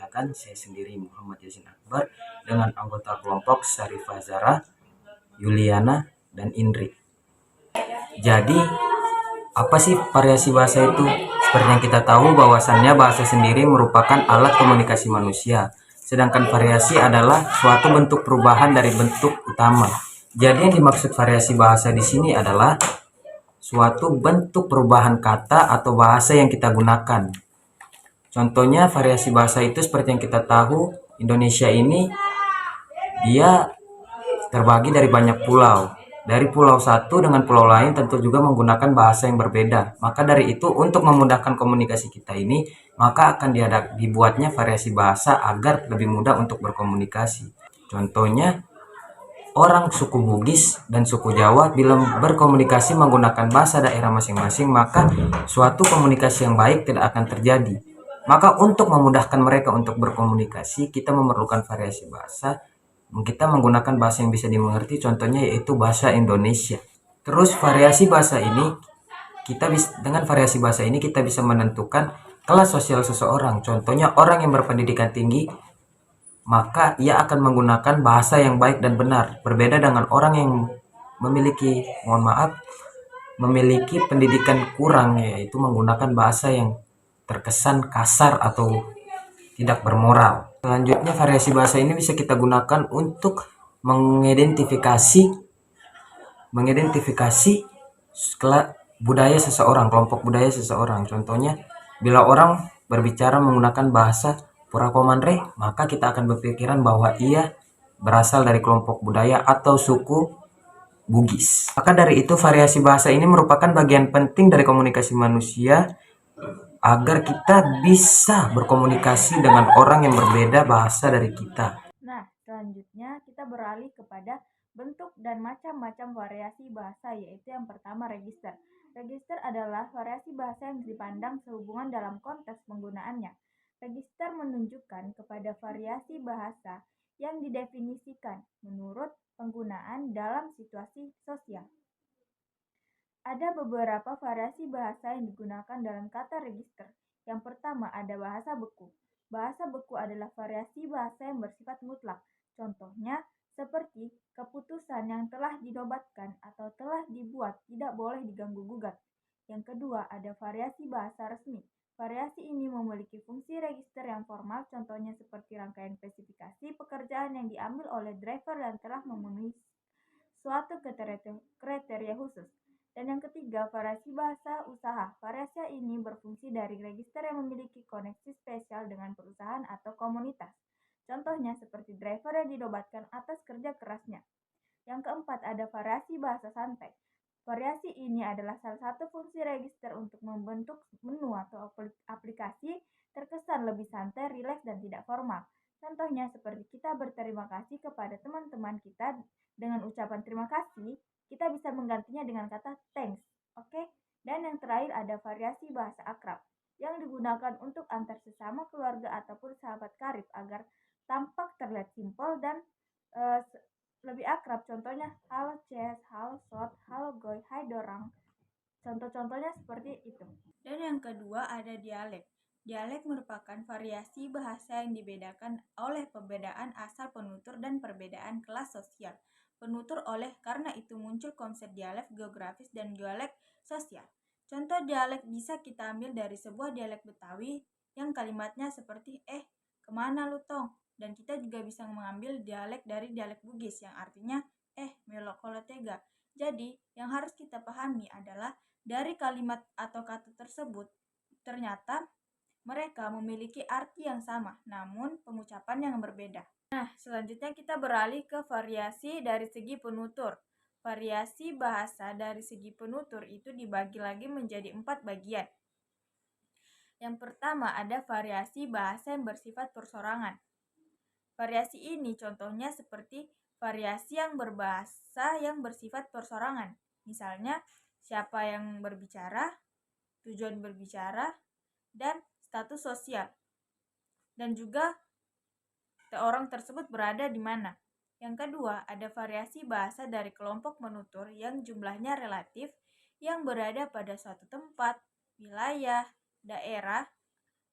Perkenalkan, saya sendiri Muhammad Yasin Akbar dengan anggota kelompok Syarifah Zara, Yuliana, dan Indri. Jadi, apa sih variasi bahasa itu? Seperti yang kita tahu bahwasannya bahasa sendiri merupakan alat komunikasi manusia, sedangkan variasi adalah suatu bentuk perubahan dari bentuk utama. Jadi yang dimaksud variasi bahasa di sini adalah suatu bentuk perubahan kata atau bahasa yang kita gunakan. Contohnya variasi bahasa itu seperti yang kita tahu, Indonesia ini dia terbagi dari banyak pulau. Dari pulau satu dengan pulau lain tentu juga menggunakan bahasa yang berbeda. Maka dari itu untuk memudahkan komunikasi kita ini, maka akan dibuatnya variasi bahasa agar lebih mudah untuk berkomunikasi. Contohnya, orang suku Bugis dan suku Jawa bila berkomunikasi menggunakan bahasa daerah masing-masing, maka suatu komunikasi yang baik tidak akan terjadi. Maka untuk memudahkan mereka untuk berkomunikasi, kita memerlukan variasi bahasa. Kita menggunakan bahasa yang bisa dimengerti, contohnya yaitu bahasa Indonesia. Terus dengan variasi bahasa ini kita bisa menentukan kelas sosial seseorang. Contohnya orang yang berpendidikan tinggi, maka ia akan menggunakan bahasa yang baik dan benar. Berbeda dengan orang yang memiliki pendidikan kurang, yaitu menggunakan bahasa yang terkesan kasar atau tidak bermoral. Selanjutnya, variasi bahasa ini bisa kita gunakan untuk mengidentifikasi budaya seseorang, kelompok budaya seseorang. Contohnya, bila orang berbicara menggunakan bahasa Pura Komanre, maka kita akan berpikiran bahwa ia berasal dari kelompok budaya atau suku Bugis. Maka dari itu, variasi bahasa ini merupakan bagian penting dari komunikasi manusia agar kita bisa berkomunikasi dengan orang yang berbeda bahasa dari kita. Nah, selanjutnya kita beralih kepada bentuk dan macam-macam variasi bahasa, yaitu yang pertama register. Register adalah variasi bahasa yang dipandang sehubungan dalam konteks penggunaannya. Register menunjukkan kepada variasi bahasa yang didefinisikan menurut penggunaan dalam situasi sosial. Ada beberapa variasi bahasa yang digunakan dalam kata register. Yang pertama ada bahasa beku. Bahasa beku adalah variasi bahasa yang bersifat mutlak. Contohnya seperti keputusan yang telah dinobatkan atau telah dibuat tidak boleh diganggu-gugat. Yang kedua ada variasi bahasa resmi. Variasi ini memiliki fungsi register yang formal, contohnya seperti rangkaian spesifikasi pekerjaan yang diambil oleh driver yang telah memenuhi suatu kriteria khusus. Dan yang ketiga, variasi bahasa usaha. Variasi ini berfungsi dari register yang memiliki koneksi spesial dengan perusahaan atau komunitas. Contohnya seperti driver yang dinobatkan atas kerja kerasnya. Yang keempat, ada variasi bahasa santai. Variasi ini adalah salah satu fungsi register untuk membentuk menu atau aplikasi terkesan lebih santai, rileks, dan tidak formal. Contohnya seperti kita berterima kasih kepada teman-teman kita dengan ucapan terima kasih, kita bisa menggantinya dengan kata thanks. Oke? Dan yang terakhir ada variasi bahasa akrab yang digunakan untuk antar sesama keluarga ataupun sahabat karib agar tampak terlihat simpel dan lebih akrab. Contohnya halo Ces, halo Sot, halo Goy, hai Dorang. Contoh-contohnya seperti itu. Dan yang kedua ada dialek. Dialek merupakan variasi bahasa yang dibedakan oleh perbedaan asal penutur dan perbedaan kelas sosial. Penutur oleh karena itu muncul konsep dialek geografis dan dialek sosial. Contoh dialek bisa kita ambil dari sebuah dialek Betawi yang kalimatnya seperti kemana lu tong? Dan kita juga bisa mengambil dialek dari dialek Bugis yang artinya melok tega. Jadi yang harus kita pahami adalah dari kalimat atau kata tersebut ternyata mereka memiliki arti yang sama, namun pengucapan yang berbeda. Nah, selanjutnya kita beralih ke variasi dari segi penutur. Variasi bahasa dari segi penutur itu dibagi lagi menjadi 4 bagian. Yang pertama ada variasi bahasa yang bersifat persorangan. Variasi ini contohnya seperti variasi yang berbahasa yang bersifat persorangan. Misalnya, siapa yang berbicara, tujuan berbicara, dan status sosial. Dan juga orang tersebut berada di mana. Yang kedua, ada variasi bahasa dari kelompok penutur yang jumlahnya relatif yang berada pada suatu tempat, wilayah, daerah,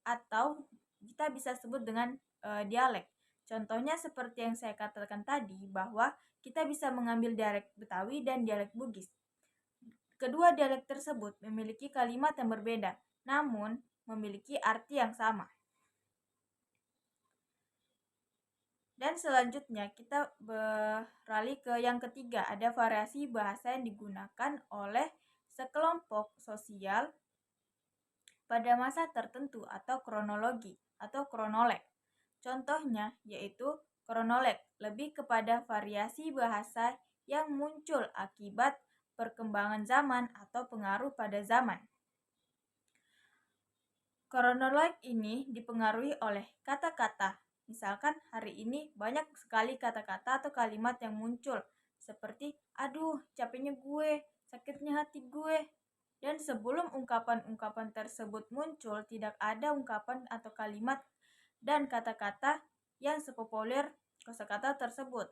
atau kita bisa sebut dengan dialek. Contohnya seperti yang saya katakan tadi, bahwa kita bisa mengambil dialek Betawi dan dialek Bugis. Kedua dialek tersebut memiliki kalimat yang berbeda, namun memiliki arti yang sama. Dan selanjutnya kita beralih ke yang ketiga, ada variasi bahasa yang digunakan oleh sekelompok sosial pada masa tertentu atau kronologi atau kronolog. Contohnya yaitu kronolog lebih kepada variasi bahasa yang muncul akibat perkembangan zaman atau pengaruh pada zaman. Kronolog ini dipengaruhi oleh kata-kata. Misalkan hari ini banyak sekali kata-kata atau kalimat yang muncul seperti aduh capeknya gue, sakitnya hati gue. Dan sebelum ungkapan-ungkapan tersebut muncul, tidak ada ungkapan atau kalimat dan kata-kata yang sepopuler kosakata tersebut.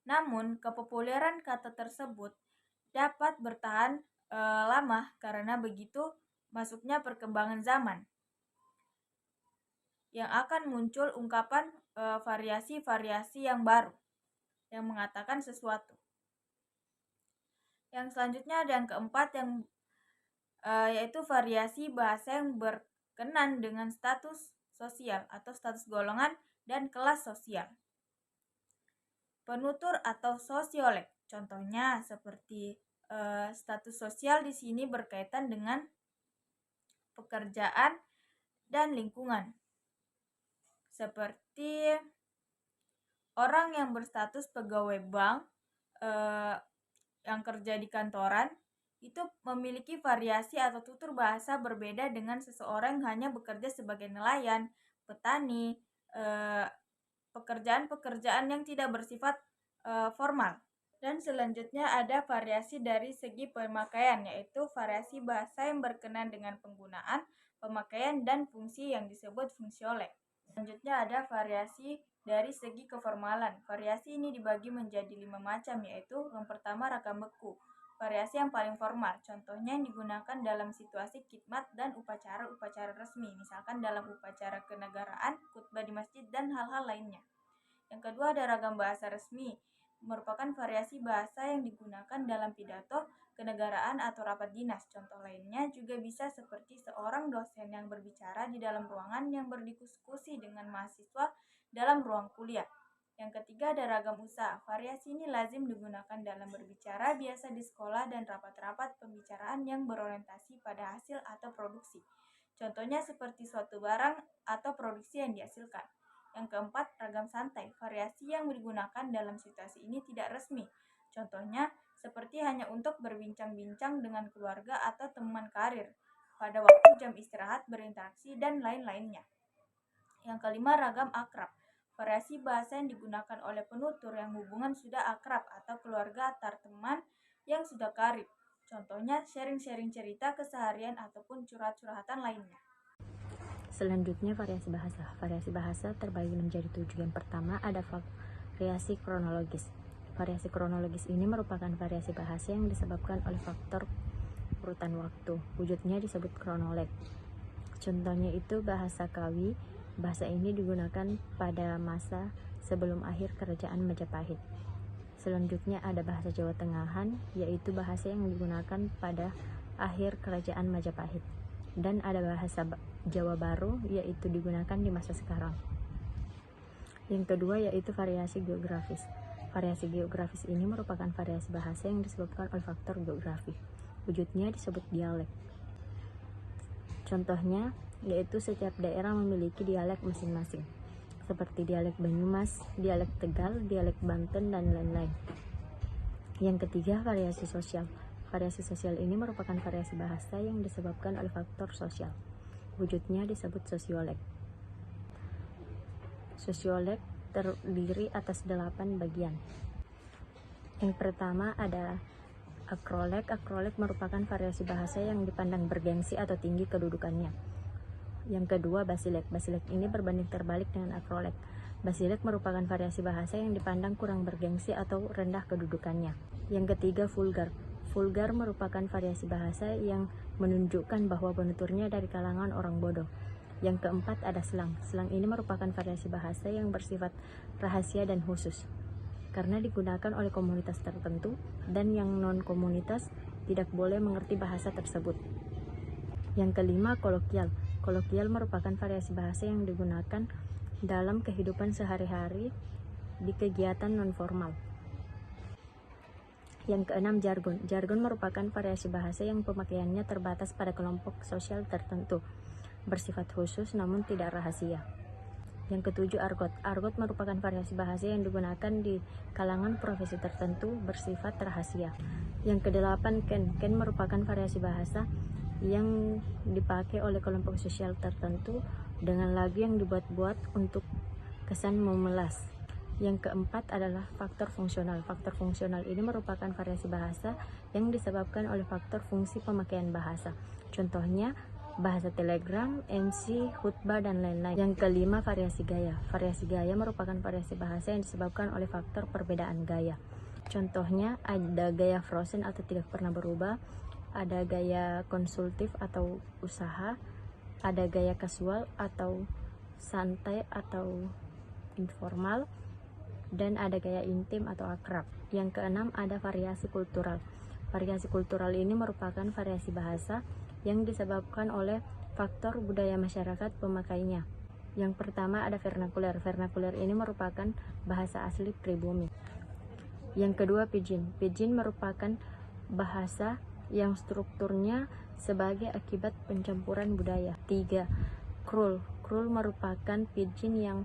Namun, kepopuleran kata tersebut dapat bertahan lama karena begitu masuknya perkembangan zaman yang akan muncul ungkapan variasi-variasi yang baru yang mengatakan sesuatu. Yang selanjutnya ada yang keempat yang yaitu variasi bahasa yang berkenan dengan status sosial atau status golongan dan kelas sosial. Penutur atau sosiolog, contohnya seperti status sosial di sini berkaitan dengan pekerjaan dan lingkungan. Seperti orang yang berstatus pegawai bank yang kerja di kantoran itu memiliki variasi atau tutur bahasa berbeda dengan seseorang yang hanya bekerja sebagai nelayan, petani, pekerjaan-pekerjaan yang tidak bersifat formal. Dan selanjutnya ada variasi dari segi pemakaian, yaitu variasi bahasa yang berkenan dengan penggunaan, pemakaian, dan fungsi yang disebut fungsiolog. Selanjutnya ada variasi dari segi keformalan. Variasi ini dibagi menjadi 5 macam, yaitu yang pertama ragam beku. Variasi yang paling formal, contohnya yang digunakan dalam situasi khidmat dan upacara-upacara resmi, misalkan dalam upacara kenegaraan, khutbah di masjid, dan hal-hal lainnya. Yang kedua ada ragam bahasa resmi, merupakan variasi bahasa yang digunakan dalam pidato, kenegaraan, atau rapat dinas. Contoh lainnya juga bisa seperti seorang dosen yang berbicara di dalam ruangan yang berdiskusi dengan mahasiswa dalam ruang kuliah. Yang ketiga ada ragam usaha. Variasi ini lazim digunakan dalam berbicara biasa di sekolah dan rapat-rapat pembicaraan yang berorientasi pada hasil atau produksi. Contohnya seperti suatu barang atau produksi yang dihasilkan. Yang keempat, ragam santai. Variasi yang digunakan dalam situasi ini tidak resmi. Contohnya seperti hanya untuk berbincang-bincang dengan keluarga atau teman karir pada waktu jam istirahat, berinteraksi, dan lain-lainnya. Yang kelima, ragam akrab. Variasi bahasa yang digunakan oleh penutur yang hubungan sudah akrab atau keluarga antar teman yang sudah karib. Contohnya sharing-sharing cerita keseharian ataupun curhat-curhatan lainnya. Selanjutnya variasi bahasa. Variasi bahasa terbagi menjadi 7. Yang pertama ada variasi kronologis. Variasi kronologis ini merupakan variasi bahasa yang disebabkan oleh faktor urutan waktu. Wujudnya disebut kronolog. Contohnya itu bahasa Kawi. Bahasa ini digunakan pada masa sebelum akhir kerajaan Majapahit. Selanjutnya ada bahasa Jawa Tengahan, yaitu bahasa yang digunakan pada akhir kerajaan Majapahit. Dan ada bahasa Jawa Baru, yaitu digunakan di masa sekarang. Yang kedua yaitu variasi geografis. Variasi geografis ini merupakan variasi bahasa yang disebabkan oleh faktor geografi. Wujudnya disebut dialek. Contohnya yaitu setiap daerah memiliki dialek masing-masing, seperti dialek Banyumas, dialek Tegal, dialek Banten, dan lain-lain. Yang ketiga, variasi sosial. Variasi sosial ini merupakan variasi bahasa yang disebabkan oleh faktor sosial. Wujudnya disebut sosiolog. Sosiolog terdiri atas 8 bagian. Yang pertama ada akrolog. Akrolog merupakan variasi bahasa yang dipandang bergengsi atau tinggi kedudukannya. Yang kedua basilek. Basilek ini berbanding terbalik dengan akrolog. Basilek merupakan variasi bahasa yang dipandang kurang bergengsi atau rendah kedudukannya. Yang ketiga vulgar. Vulgar merupakan variasi bahasa yang menunjukkan bahwa penuturnya dari kalangan orang bodoh. Yang keempat ada slang. Slang ini merupakan variasi bahasa yang bersifat rahasia dan khusus, karena digunakan oleh komunitas tertentu dan yang non-komunitas tidak boleh mengerti bahasa tersebut. Yang kelima, kolokial. Kolokial merupakan variasi bahasa yang digunakan dalam kehidupan sehari-hari di kegiatan non-formal. Yang keenam, jargon. Jargon merupakan variasi bahasa yang pemakaiannya terbatas pada kelompok sosial tertentu, bersifat khusus namun tidak rahasia. Yang ketujuh, argot. Argot merupakan variasi bahasa yang digunakan di kalangan profesi tertentu, bersifat rahasia. Yang kedelapan, ken. Ken merupakan variasi bahasa yang dipakai oleh kelompok sosial tertentu dengan lagu yang dibuat-buat untuk kesan memelas. Yang keempat adalah faktor fungsional. Faktor fungsional ini merupakan variasi bahasa yang disebabkan oleh faktor fungsi pemakaian bahasa. Contohnya, bahasa telegram, MC, khutbah, dan lain-lain. Yang kelima, variasi gaya. Variasi gaya merupakan variasi bahasa yang disebabkan oleh faktor perbedaan gaya. Contohnya, ada gaya frozen atau tidak pernah berubah, ada gaya konsultif atau usaha, ada gaya kasual atau santai atau informal, dan ada gaya intim atau akrab. Yang keenam, ada variasi kultural. Variasi kultural ini merupakan variasi bahasa yang disebabkan oleh faktor budaya masyarakat pemakainya. Yang pertama ada vernakuler. Vernakuler ini merupakan bahasa asli pribumi. Yang kedua, pidgin. Pidgin merupakan bahasa yang strukturnya sebagai akibat pencampuran budaya. 3. Krul. Krul merupakan pidgin yang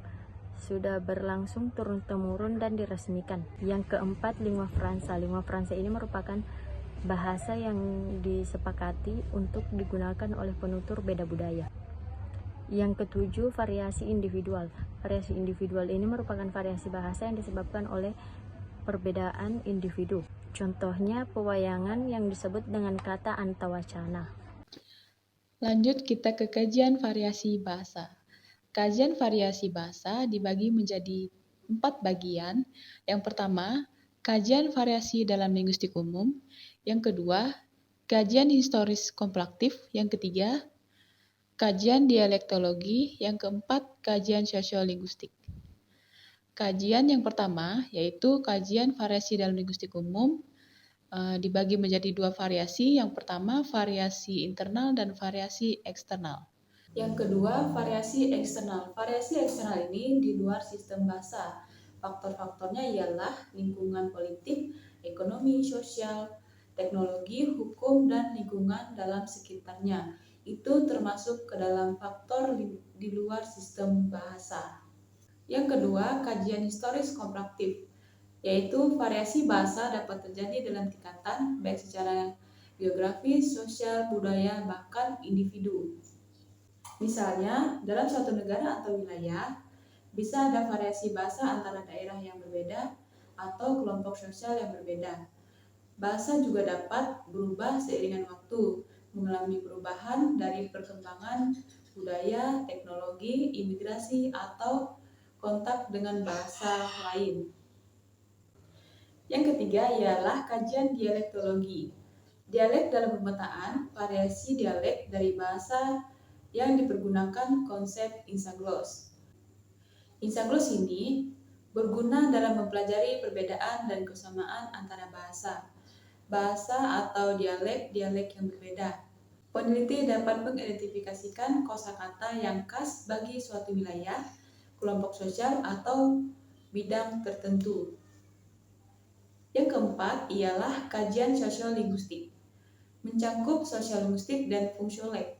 sudah berlangsung turun-temurun dan diresmikan. Yang keempat, lingua franca. Lingua franca ini merupakan bahasa yang disepakati untuk digunakan oleh penutur beda budaya. Yang ketujuh, variasi individual. Variasi individual ini merupakan variasi bahasa yang disebabkan oleh perbedaan individu. Contohnya, pewayangan yang disebut dengan kata antawacana. Lanjut kita ke kajian variasi bahasa. Kajian variasi bahasa dibagi menjadi 4 bagian. Yang pertama, kajian variasi dalam linguistik umum. Yang kedua, kajian historis komparatif. Yang ketiga, kajian dialektologi. Yang keempat, kajian sosiolinguistik. Kajian yang pertama yaitu kajian variasi dalam linguistik umum, dibagi menjadi 2 variasi. Yang pertama, variasi internal dan variasi eksternal. Yang kedua, variasi eksternal. Variasi eksternal ini di luar sistem bahasa. Faktor-faktornya ialah lingkungan politik, ekonomi, sosial, teknologi, hukum, dan lingkungan dalam sekitarnya. Itu termasuk ke dalam faktor di luar sistem bahasa. Yang kedua, kajian historis komparatif, yaitu variasi bahasa dapat terjadi dalam tingkatan baik secara geografis, sosial, budaya, bahkan individu. Misalnya, dalam suatu negara atau wilayah, bisa ada variasi bahasa antara daerah yang berbeda atau kelompok sosial yang berbeda. Bahasa juga dapat berubah seiringan waktu, mengalami perubahan dari perkembangan budaya, teknologi, imigrasi, atau kontak dengan bahasa lain. Yang ketiga ialah kajian dialektologi. Dialek dalam pemetaan, variasi dialek dari bahasa yang dipergunakan konsep insaglos. Insaglos ini berguna dalam mempelajari perbedaan dan kesamaan antara bahasa atau dialek-dialek yang berbeda. Peneliti dapat mengidentifikasikan kosakata yang khas bagi suatu wilayah, kelompok sosial, atau bidang tertentu. Yang keempat ialah kajian sosiolinguistik, mencangkup sosiolinguistik dan fungsiolek.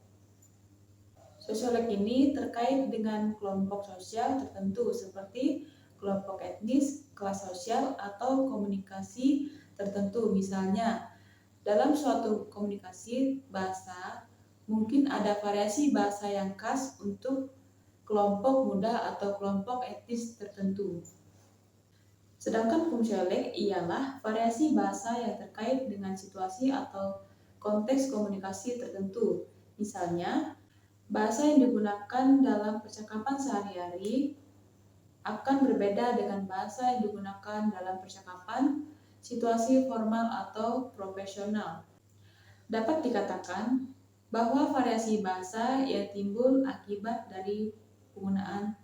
Sosiolek ini terkait dengan kelompok sosial tertentu seperti kelompok etnis, kelas sosial, atau komunikasi tertentu. Misalnya, dalam suatu komunikasi bahasa, mungkin ada variasi bahasa yang khas untuk kelompok muda atau kelompok etnis tertentu. Sedangkan fungsiolek ialah variasi bahasa yang terkait dengan situasi atau konteks komunikasi tertentu. Misalnya, bahasa yang digunakan dalam percakapan sehari-hari akan berbeda dengan bahasa yang digunakan dalam percakapan, situasi formal atau profesional. Dapat dikatakan, bahwa variasi bahasa ya timbul akibat dari penggunaan